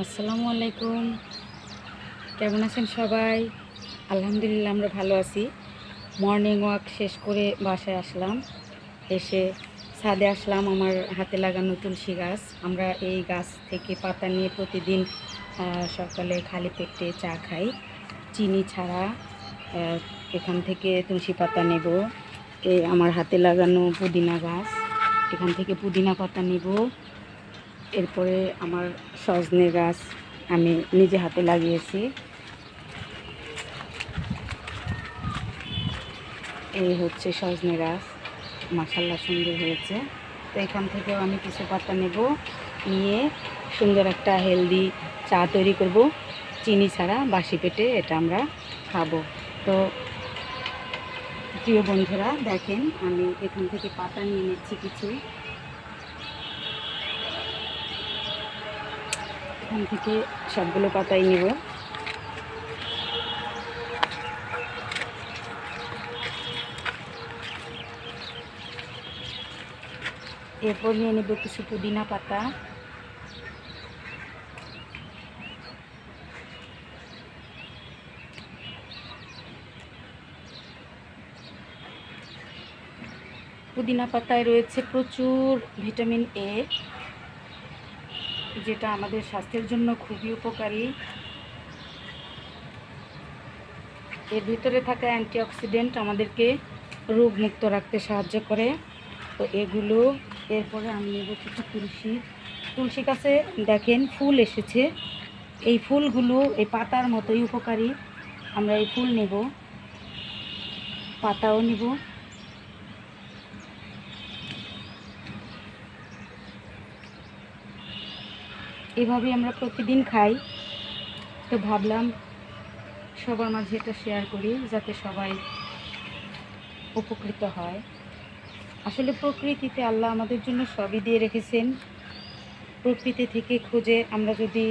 আসসালামু আলাইকুম। কেমন আছেন সবাই? আলহামদুলিল্লাহ আমরা ভালো আছি। মর্নিং ওয়াক শেষ করে বাসায় আসলাম। এসে ছাদে আসলাম। আমার হাতে লাগানো তুলসী গাছ, আমরা এই গাছ থেকে পাতা নিয়ে প্রতিদিন সকালে খালি পেটে চা খাই, চিনি ছাড়া। এখান থেকে তুলসী পাতা নেব। এই আমার হাতে লাগানো পুদিনা গাছ, এখান থেকে পুদিনা পাতা নেব। এরপরে আমার সজনে গাছ আমি নিজে হাতে লাগিয়েছি। এই হচ্ছে সজনে গাছ, মাশাআল্লাহ সুন্দর হয়েছে। তো এখান থেকেও আমি কিছু পাতা নেব, নিয়ে সুন্দর একটা হেলদি চা তৈরি করব, চিনি ছাড়া, বাসি পেটে এটা আমরা খাবো। তো প্রিয় বন্ধুরা দেখেন, আমি এখান থেকে পাতা নিয়ে নিচ্ছি কিছু। এখান থেকে সবগুলো পাতাই নেব। এরপর নিয়ে নেব কিছু পুদিনা পাতা। পুদিনা পাতায় রয়েছে প্রচুর ভিটামিন এ, যেটা আমাদের স্বাস্থ্যের জন্য খুবই উপকারী। এর ভিতরে থাকা অ্যান্টিঅক্সিডেন্ট আমাদেরকে রোগমুক্ত রাখতে সাহায্য করে। তো এগুলো, এরপরে আমি নেব কিছু তুলসী গাছে দেখেন ফুল এসেছে। এই ফুলগুলো এই পাতার মতোই উপকারী। আমরা এই ফুল নেব, পাতাও নেব। এভাবেই আমরা প্রতিদিন খাই। তো ভাবলাম সবার মাঝে এটা শেয়ার করি, যাতে সবাই উপকৃত হয়। আসলে প্রকৃতিতে আল্লাহ আমাদের জন্য সবই দিয়ে রেখেছেন। প্রকৃতি থেকে খুঁজে আমরা যদি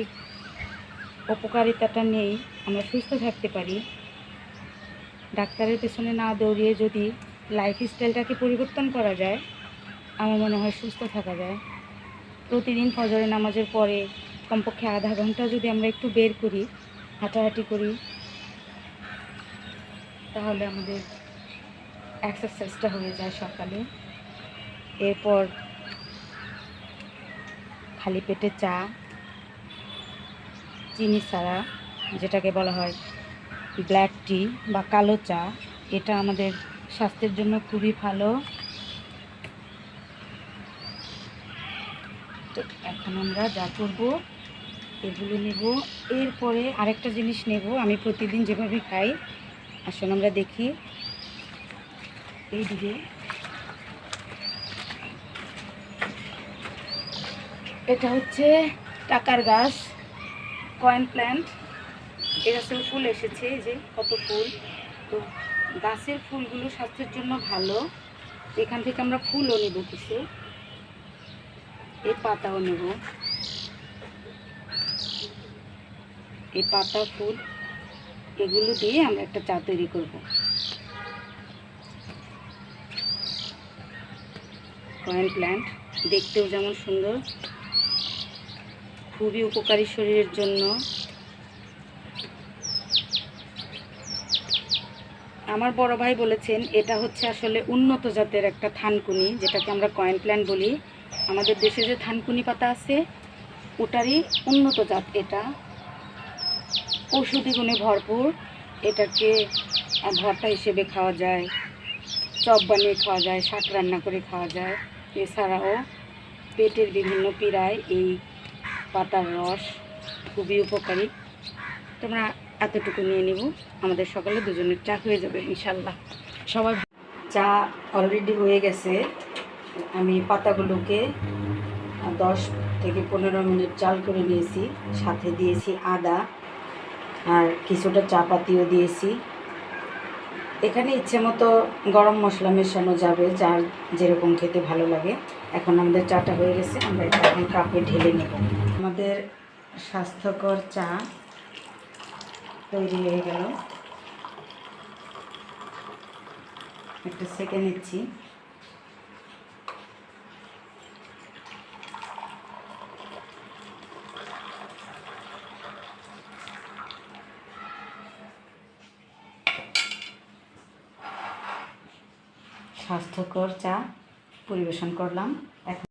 উপকারিতাটা নেই, আমরা সুস্থ থাকতে পারি। ডাক্তারের পেছনে না দৌড়িয়ে যদি লাইফস্টাইলটাকে পরিবর্তন করা যায়, আমার মনে হয় সুস্থ থাকা যায়। প্রতিদিন ফজরের নামাজের পরে কমপক্ষে আধা ঘন্টা যদি আমরা একটু বের করি, হাঁটাহাঁটি করি, তাহলে আমাদের এক্সারসাইজটা হয়ে যায় সকালে। এরপর খালি পেটে চা, চিনি ছাড়া, যেটাকে বলা হয় ব্ল্যাক টি বা কালো চা, এটা আমাদের স্বাস্থ্যের জন্য খুবই ভালো। তো এখন আমরা যা করব, এগুলো নেব। এরপরে আরেকটা জিনিস নেব, আমি প্রতিদিন যেভাবে খাই। আসলে আমরা দেখি এই দিকে, এটা হচ্ছে টাকার গাছ, কয়েন প্ল্যান্ট। এর গাছেও ফুল এসেছে, এই যে কত ফুল। তো গাছের ফুলগুলো স্বাস্থ্যের জন্য ভালো। এখান থেকে আমরা ফুলও নেব কিছু, এই পাতাও নেব। এই পাতা, ফুল, এগুলো দিয়ে আমরা একটা চা তৈরি করব। কয়েন প্ল্যান্ট দেখতেও যেমন সুন্দর, খুবই উপকারী শরীরের জন্য। আমার বড় ভাই বলেছেন এটা হচ্ছে আসলে উন্নত জাতের একটা থানকুনি, যেটাকে আমরা কয়েন প্ল্যান্ট বলি। আমাদের দেশে যে থানকুনি পাতা আছে, ওটারই উন্নত জাত এটা। ঔষধি গুণে ভরপুর। এটাকে ভর্তা হিসেবে খাওয়া যায়, চপ বানিয়ে খাওয়া যায়, শাক রান্না করে খাওয়া যায়। এছাড়াও পেটের বিভিন্ন পীড়ায় এই পাতার রস খুবই উপকারী। তোমরা এতটুকু নিয়ে নিব, আমাদের সকালে দুজনের চা হয়ে যাবে ইনশাল্লাহ। সবাই চা অলরেডি হয়ে গেছে। আমি পাতাগুলোকে 10 থেকে 15 মিনিট জাল করে নিয়েছি, সাথে দিয়েছি আদা আর কিছুটা চা পাতিও দিয়েছি। এখানে ইচ্ছে মতো গরম মশলা মেশানো যাবে, যার যেরকম খেতে ভালো লাগে। এখন আমাদের চাটা হয়ে গেছে, আমরা এটা এখন কাপে ঢেলে নেব। আমাদের স্বাস্থ্যকর চা তৈরি হয়ে গেল। একটা সেকে নিচ্ছি। স্বাস্থ্যকর চা পরিবেশন করলাম। এখন